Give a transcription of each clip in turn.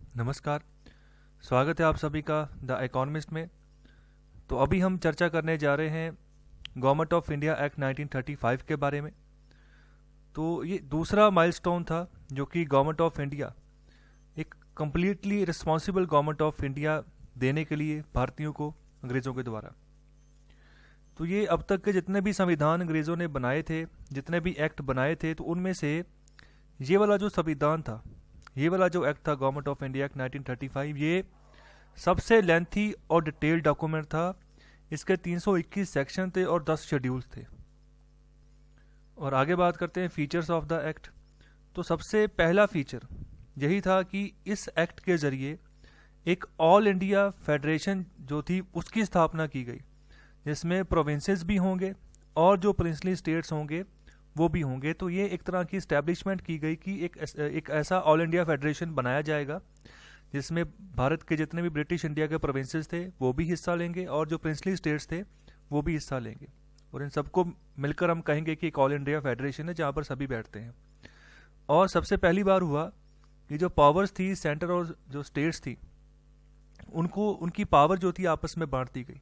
नमस्कार। स्वागत है आप सभी का द इकोनॉमिस्ट में। तो अभी हम चर्चा करने जा रहे हैं गवर्नमेंट ऑफ इंडिया एक्ट 1935 के बारे में। तो ये दूसरा माइलस्टोन था जो कि गवर्नमेंट ऑफ इंडिया एक completely responsible government of India देने के लिए भारतीयों को अंग्रेज़ों के द्वारा। तो ये अब तक के जितने भी संविधान अंग्रेज़ों ने बनाए थे, जितने भी एक्ट बनाए थे, तो उनमें से ये वाला जो संविधान था, ये वाला जो एक्ट था गवर्नमेंट ऑफ इंडिया एक्ट 1935, ये सबसे लेंथी और डिटेल्ड डॉक्यूमेंट था। इसके 321 सेक्शन थे और 10 शेड्यूल्स थे। और आगे बात करते हैं फीचर्स ऑफ द एक्ट। तो सबसे पहला फीचर यही था कि इस एक्ट के ज़रिए एक ऑल इंडिया फेडरेशन जो थी उसकी स्थापना की गई, जिसमें प्रोविंसेस भी होंगे और जो प्रिंसली स्टेट्स होंगे वो भी होंगे। तो ये एक तरह की इस्टेब्लिशमेंट की गई कि एक ऐसा ऑल इंडिया फेडरेशन बनाया जाएगा जिसमें भारत के जितने भी ब्रिटिश इंडिया के प्रोविंसेस थे वो भी हिस्सा लेंगे और जो प्रिंसली स्टेट्स थे वो भी हिस्सा लेंगे, और इन सबको मिलकर हम कहेंगे कि एक ऑल इंडिया फेडरेशन है जहाँ पर सभी बैठते हैं। और सबसे पहली बार हुआ कि जो पावर्स थी सेंटर और जो स्टेट्स थी उनको उनकी पावर जो थी आपस में बांट दी गई।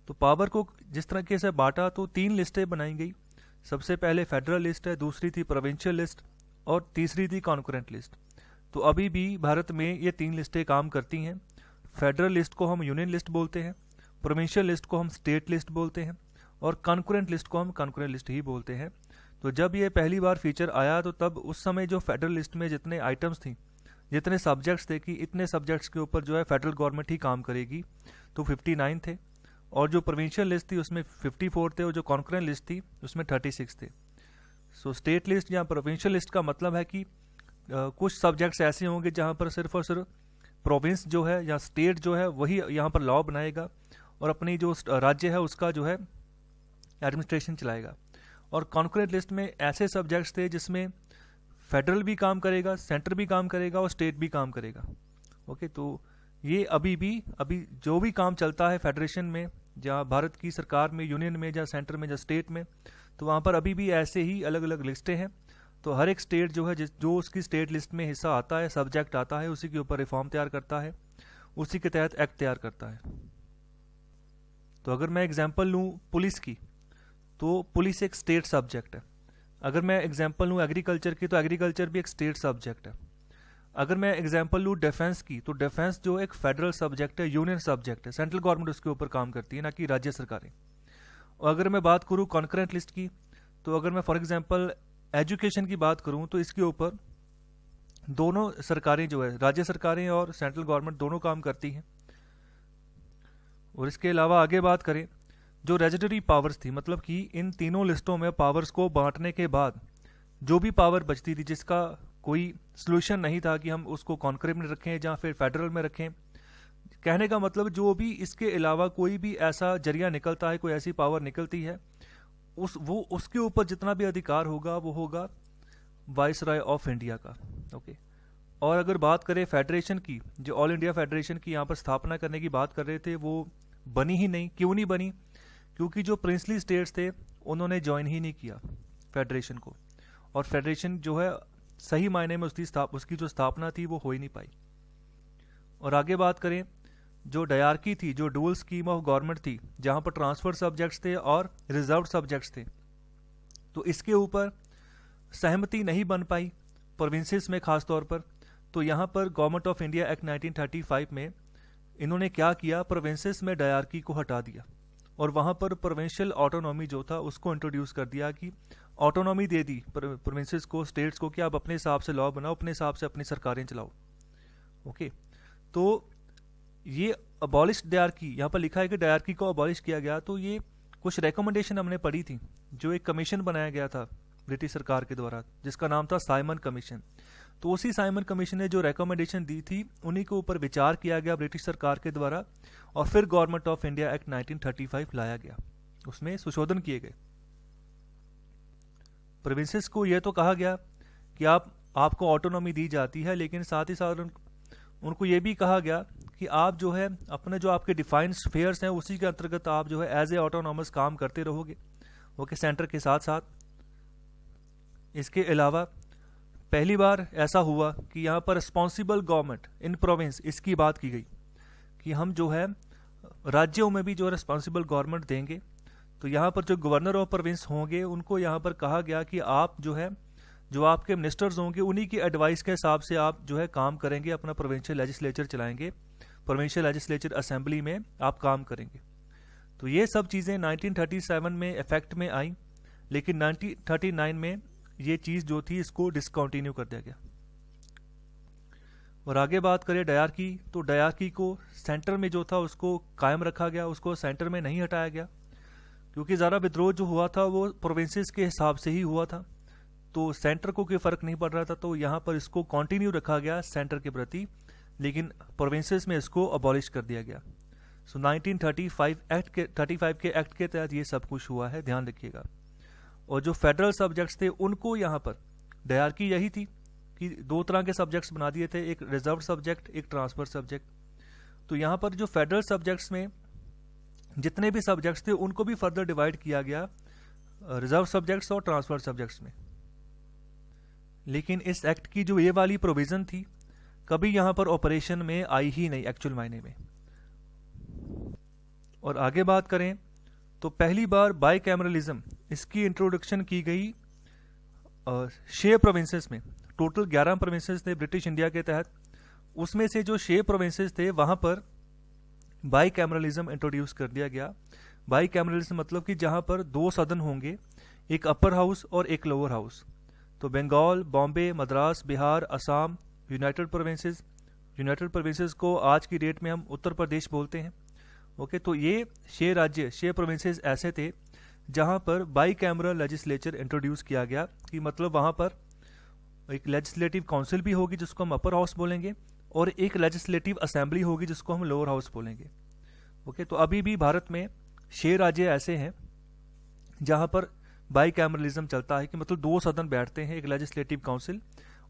तो पावर को जिस तरीके से बांटा तो 3 लिस्टें बनाई गई। सबसे पहले फेडरल लिस्ट है, दूसरी थी प्रोविंशियल लिस्ट और तीसरी थी कॉन्करेंट लिस्ट। तो अभी भी भारत में ये 3 लिस्टें काम करती हैं। फेडरल लिस्ट को हम यूनियन लिस्ट बोलते हैं, प्रोविंशियल लिस्ट को हम स्टेट लिस्ट बोलते हैं और कॉन्करेंट लिस्ट को हम कॉन्करेंट लिस्ट ही बोलते हैं। तो जब ये पहली बार फीचर आया तो तब उस समय जो फेडरल लिस्ट में जितने आइटम्स थी, जितने सब्जेक्ट्स थे कि इतने सब्जेक्ट्स के ऊपर जो है फेडरल गवर्नमेंट ही काम करेगी, तो 59 थे। और जो प्रोविंशियल लिस्ट थी उसमें 54 थे और जो कॉन्करेंट लिस्ट थी उसमें 36 थे। सो स्टेट लिस्ट या प्रोविंशियल लिस्ट का मतलब है कि कुछ सब्जेक्ट्स ऐसे होंगे जहाँ पर सिर्फ और सिर्फ प्रोविंस जो है या स्टेट जो है वही यहाँ पर लॉ बनाएगा और अपनी जो राज्य है उसका जो है एडमिनिस्ट्रेशन चलाएगा। और कॉन्करेंट लिस्ट में ऐसे सब्जेक्ट्स थे जिसमें फेडरल भी काम करेगा, सेंटर भी काम करेगा और स्टेट भी काम करेगा। ओके, तो ये अभी जो भी काम चलता है फेडरेशन में, जहाँ भारत की सरकार में, यूनियन में, या सेंटर में, या स्टेट में, तो वहाँ पर अभी भी ऐसे ही अलग अलग लिस्टें हैं। तो हर एक स्टेट जो है जो उसकी स्टेट लिस्ट में हिस्सा आता है, सब्जेक्ट आता है, उसी के ऊपर रिफॉर्म तैयार करता है, उसी के तहत एक्ट तैयार करता है। तो अगर मैं एग्जांपल लूँ पुलिस की, तो पुलिस एक स्टेट सब्जेक्ट है। अगर मैं एग्जांपल लूँ एग्रीकल्चर की, तो एग्रीकल्चर भी एक स्टेट सब्जेक्ट है। अगर मैं एग्जांपल लूँ डिफेंस की, तो डिफेंस जो एक फेडरल सब्जेक्ट है, यूनियन सब्जेक्ट है, सेंट्रल गवर्नमेंट उसके ऊपर काम करती है, ना कि राज्य सरकारें। और अगर मैं बात करूँ कॉन्करेंट लिस्ट की, तो अगर मैं फॉर एग्जांपल एजुकेशन की बात करूँ तो इसके ऊपर दोनों सरकारें जो है, राज्य सरकारें और सेंट्रल गवर्नमेंट दोनों काम करती हैं। और इसके अलावा आगे बात करें जो रेजिडरी पावर्स थी, मतलब कि इन तीनों लिस्टों में पावर्स को बांटने के बाद जो भी पावर बचती थी जिसका कोई सोल्यूशन नहीं था कि हम उसको कॉन्करेंट में रखें या फिर फेडरल में रखें, कहने का मतलब जो भी इसके अलावा कोई भी ऐसा जरिया निकलता है, कोई ऐसी पावर निकलती है, उसके ऊपर जितना भी अधिकार होगा वो होगा वाइसराय ऑफ इंडिया का। ओके। और अगर बात करें फेडरेशन की, जो ऑल इंडिया फेडरेशन की यहाँ पर स्थापना करने की बात कर रहे थे, वो बनी ही नहीं। क्यों नहीं बनी? क्योंकि जो प्रिंसली स्टेट्स थे उन्होंने ज्वाइन ही नहीं किया फेडरेशन को, और फेडरेशन जो है सही मायने में उसकी जो स्थापना थी वो हो ही नहीं पाई। और आगे बात करें जो डायरकी थी, जो डुअल स्कीम ऑफ गवर्नमेंट थी, जहाँ पर ट्रांसफर सब्जेक्ट्स थे और रिजर्व सब्जेक्ट्स थे, तो इसके ऊपर सहमति नहीं बन पाई प्रोविंसेस में खास तौर पर। तो यहाँ पर गवर्नमेंट ऑफ इंडिया एक्ट 1935 में इन्होंने क्या किया, प्रोविंसेस में डायरकी को हटा दिया और वहाँ पर प्रोविंशियल ऑटोनॉमी जो था उसको इंट्रोड्यूस कर दिया, कि ऑटोनॉमी दे दी प्रोविंसेस को, स्टेट्स को, कि आप अपने हिसाब से लॉ बनाओ, अपने हिसाब से अपनी सरकारें चलाओ। ओके, तो ये अबॉलिश डायरकी, यहाँ पर लिखा है कि डायरकी को अबॉलिश किया गया। तो ये कुछ रिकमेंडेशन हमने पढ़ी थी, जो एक कमीशन बनाया गया था ब्रिटिश सरकार के द्वारा, जिसका नाम था साइमन कमीशन। तो उसी साइमन कमीशन ने जो रिकमेंडेशन दी थी उन्हीं के ऊपर विचार किया गया ब्रिटिश सरकार के द्वारा, और फिर गवर्नमेंट ऑफ इंडिया एक्ट 1935 लाया गया, उसमें संशोधन किए गए। प्रोविंसेस को यह तो कहा गया कि आपको ऑटोनॉमी दी जाती है, लेकिन साथ ही साथ उनको ये भी कहा गया कि आप जो है अपने जो आपके डिफाइंड स्फेयर्स हैं उसी के अंतर्गत आप जो है एज ए ऑटोनॉमस काम करते रहोगे, ओके, सेंटर के साथ साथ। इसके अलावा पहली बार ऐसा हुआ कि यहाँ पर रिस्पॉन्सिबल गवर्नमेंट इन प्रोविंस इसकी बात की गई कि हम जो है राज्यों में भी जो रिस्पॉन्सिबल गवर्नमेंट देंगे। तो यहाँ पर जो गवर्नर ऑफ प्रोविंस होंगे उनको यहाँ पर कहा गया कि आप जो है जो आपके मिनिस्टर्स होंगे उन्हीं की एडवाइस के हिसाब से आप जो है काम करेंगे, अपना प्रोविंशियल लेजिस्लेचर चलाएंगे, प्रोविंशियल लेजिस्लेचर असेंबली में आप काम करेंगे। तो ये सब चीज़ें 1937 में इफेक्ट में आई, लेकिन 1939 में ये चीज़ जो थी इसको डिसकंटिन्यू कर दिया गया। और आगे बात करें डायरकी, तो डायरकी को सेंटर में जो था उसको कायम रखा गया, उसको सेंटर में नहीं हटाया गया, क्योंकि ज़्यादा विद्रोह जो हुआ था वो प्रोविंसेस के हिसाब से ही हुआ था, तो सेंटर को कोई फ़र्क नहीं पड़ रहा था। तो यहाँ पर इसको कंटिन्यू रखा गया सेंटर के प्रति, लेकिन प्रोविंसेस में इसको अबॉलिश कर दिया गया। सो 1935 के एक्ट के तहत ये सब कुछ हुआ है, ध्यान रखिएगा। और जो फेडरल सब्जेक्ट्स थे उनको यहाँ पर डायरकी यही थी कि दो तरह के सब्जेक्ट्स बना दिए थे, एक रिजर्व सब्जेक्ट, एक ट्रांसफर सब्जेक्ट। तो यहाँ पर जो फेडरल सब्जेक्ट्स में जितने भी सब्जेक्ट्स थे उनको भी फर्दर डिवाइड किया गया रिजर्व सब्जेक्ट्स और ट्रांसफर सब्जेक्ट्स में। लेकिन इस एक्ट की जो ये वाली प्रोविजन थी कभी यहाँ पर ऑपरेशन में आई ही नहीं एक्चुअल मायने में। और आगे बात करें तो पहली बार बाई कैमरलिज्म इसकी इंट्रोडक्शन की गई 6 प्रोविंसेस में। टोटल 11 प्रोविंसेस थे ब्रिटिश इंडिया के तहत, उसमें से जो 6 प्रोविंसेस थे वहाँ पर बाई कैमरलिज्म इंट्रोड्यूस कर दिया गया। बाई कैमरलिज्म मतलब कि जहाँ पर 2 सदन होंगे, एक अपर हाउस और एक लोअर हाउस। तो बंगाल, बॉम्बे, मद्रास, बिहार, असम, यूनाइटेड प्रोविंसेस को आज की डेट में हम उत्तर प्रदेश बोलते हैं। ओके, तो ये 6 राज्य, 6 प्रोविंसेस ऐसे थे जहाँ पर बाई कैमरल लेजिस्लेचर इंट्रोड्यूस किया गया, कि मतलब वहाँ पर एक लेजिस्लेटिव काउंसिल भी होगी जिसको हम अपर हाउस बोलेंगे, और एक लेजिस्लेटिव असेंबली होगी जिसको हम लोअर हाउस बोलेंगे। ओके, तो अभी भी भारत में 6 राज्य ऐसे हैं जहाँ पर बाई कैमरलिज्म चलता है, कि मतलब 2 सदन बैठते हैं, एक लेजिस्लेटिव काउंसिल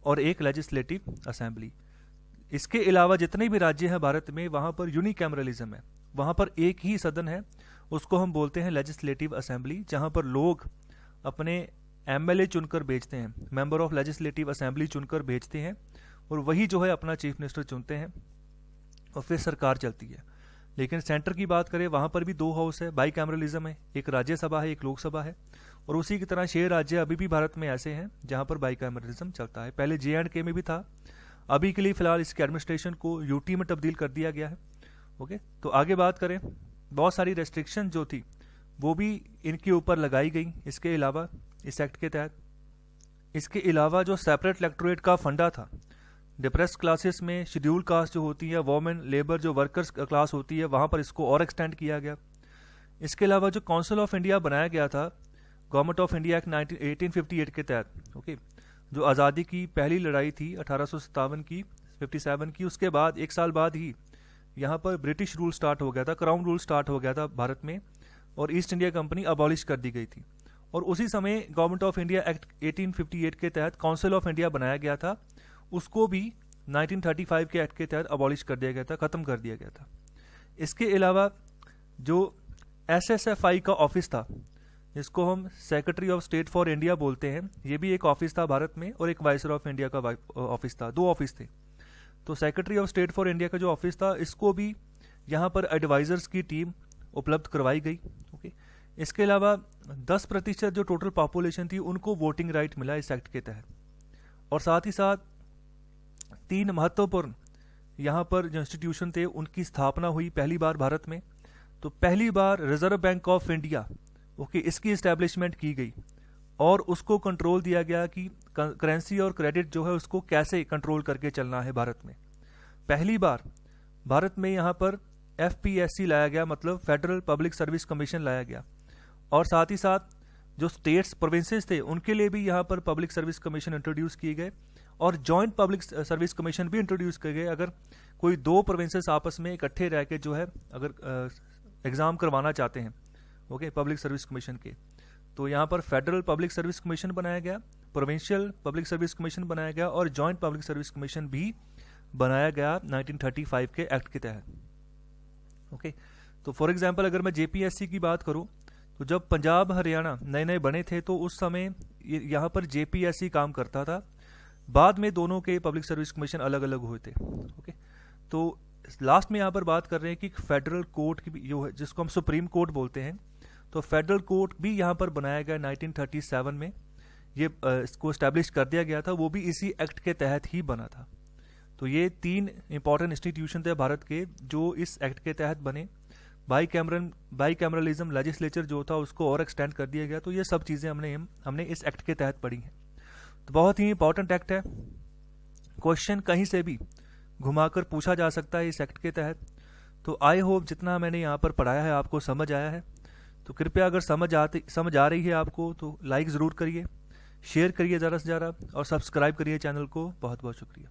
और एक लेजिस्लेटिव असेंबली। इसके अलावा जितने भी राज्य हैं भारत में वहाँ पर यूनिकैमरलिज्म है, वहाँ पर एक ही सदन है, उसको हम बोलते हैं लेजिस्लेटिव असेंबली, जहाँ पर लोग अपने एमएलए चुनकर भेजते हैं, मेंबर ऑफ लेजिस्लेटिव असेंबली चुनकर भेजते हैं, और वही जो है अपना चीफ मिनिस्टर चुनते हैं और फिर सरकार चलती है। लेकिन सेंटर की बात करें वहाँ पर भी 2 हाउस है, बाई कैमरलिज्म है, एक राज्यसभा है, एक लोकसभा है। और उसी की तरह 6 राज्य अभी भी भारत में ऐसे हैं जहाँ पर बाई कैमरलिज्म चलता है। पहले JNK में भी था, अभी के लिए फिलहाल इसके एडमिनिस्ट्रेशन को यूटी में तब्दील कर दिया गया है। ओके, तो आगे बात करें, बहुत सारी रेस्ट्रिक्शन जो थी वो भी इनके ऊपर लगाई गई इसके अलावा इस एक्ट के तहत। इसके अलावा जो सेपरेट इलेक्टोरेट का फंडा था, डिप्रेस क्लासेस में शेड्यूल कास्ट जो होती है, वोमेन, लेबर, जो वर्कर्स क्लास होती है, वहाँ पर इसको और एक्सटेंड किया गया। इसके अलावा जो काउंसिल ऑफ इंडिया बनाया गया था गवर्नमेंट ऑफ इंडिया एक्ट 1858 के तहत, ओके, जो आज़ादी की पहली लड़ाई थी 1857 की, 57 की, उसके बाद 1 साल बाद ही यहाँ पर ब्रिटिश रूल स्टार्ट हो गया था, क्राउन रूल स्टार्ट हो गया था भारत में, और ईस्ट इंडिया कंपनी अबॉलिश कर दी गई थी। और उसी समय गवर्नमेंट ऑफ इंडिया एक्ट 1858 के तहत काउंसिल ऑफ इंडिया बनाया गया था, उसको भी 1935 के एक्ट के तहत अबॉलिश कर दिया गया था, ख़त्म कर दिया गया था। इसके अलावा जो SSFI का ऑफिस था, जिसको हम secretary of state for India बोलते हैं, ये भी एक ऑफिस था भारत में, और एक वाइसरॉय ऑफ इंडिया का ऑफिस था, 2 ऑफिस थे। तो secretary of state for India का जो ऑफिस था, इसको भी यहाँ पर एडवाइजर्स की टीम उपलब्ध करवाई गई। ओके, इसके अलावा 10% जो टोटल पॉपुलेशन थी उनको वोटिंग राइट मिला इस एक्ट के तहत। और साथ ही साथ 3 महत्वपूर्ण यहाँ पर जो इंस्टीट्यूशन थे उनकी स्थापना हुई पहली बार भारत में। तो पहली बार reserve bank of India, okay, इसकी इस्टेब्लिशमेंट की गई, और उसको कंट्रोल दिया गया कि करेंसी और क्रेडिट जो है उसको कैसे कंट्रोल करके चलना है भारत में। पहली बार भारत में यहाँ पर FPSC लाया गया, मतलब फेडरल पब्लिक सर्विस कमीशन लाया गया। और साथ ही साथ जो स्टेट्स, प्रोविंसेस थे, उनके लिए भी यहाँ पर पब्लिक सर्विस कमीशन इंट्रोड्यूस किए गए, और जॉइंट पब्लिक सर्विस कमीशन भी इंट्रोड्यूस किए गए। अगर कोई 2 प्रोविंसेस आपस में इकट्ठे रह के जो है अगर एग्ज़ाम करवाना चाहते हैं, ओके, पब्लिक सर्विस कमीशन के, तो यहाँ पर फेडरल पब्लिक सर्विस कमीशन बनाया गया, प्रोविंशियल पब्लिक सर्विस कमीशन बनाया गया, और जॉइंट पब्लिक सर्विस कमीशन भी बनाया गया 1935 के एक्ट के तहत। ओके, तो फॉर एग्जांपल अगर मैं JPSC की बात करूँ, तो जब पंजाब हरियाणा नए नए बने थे तो उस समय यहाँ पर JPSC काम करता था, बाद में दोनों के पब्लिक सर्विस कमीशन अलग अलग हुए थे। ओके, तो लास्ट में यहाँ पर बात कर रहे हैं कि फेडरल कोर्ट की भी जो है, जिसको हम सुप्रीम कोर्ट बोलते हैं, तो फेडरल कोर्ट भी यहाँ पर बनाया गया 1937 में। ये इसको इस्टेब्लिश कर दिया गया था, वो भी इसी एक्ट के तहत ही बना था। तो ये 3 इंपॉर्टेंट इंस्टीट्यूशन थे भारत के जो इस एक्ट के तहत बने। बाईकैमरलिज्म लेजिस्लेचर जो था उसको और एक्सटेंड कर दिया गया। तो ये सब चीज़ें हमने इस एक्ट के तहत पढ़ी हैं। तो बहुत ही इंपॉर्टेंट एक्ट है, क्वेश्चन कहीं से भी घुमाकर पूछा जा सकता है इस एक्ट के तहत। तो आई होप जितना मैंने यहाँ पर पढ़ाया है आपको समझ आया है। तो कृपया अगर समझ आ रही है आपको तो लाइक ज़रूर करिए, शेयर करिए ज़्यादा से ज़्यादा और सब्सक्राइब करिए चैनल को। बहुत बहुत शुक्रिया।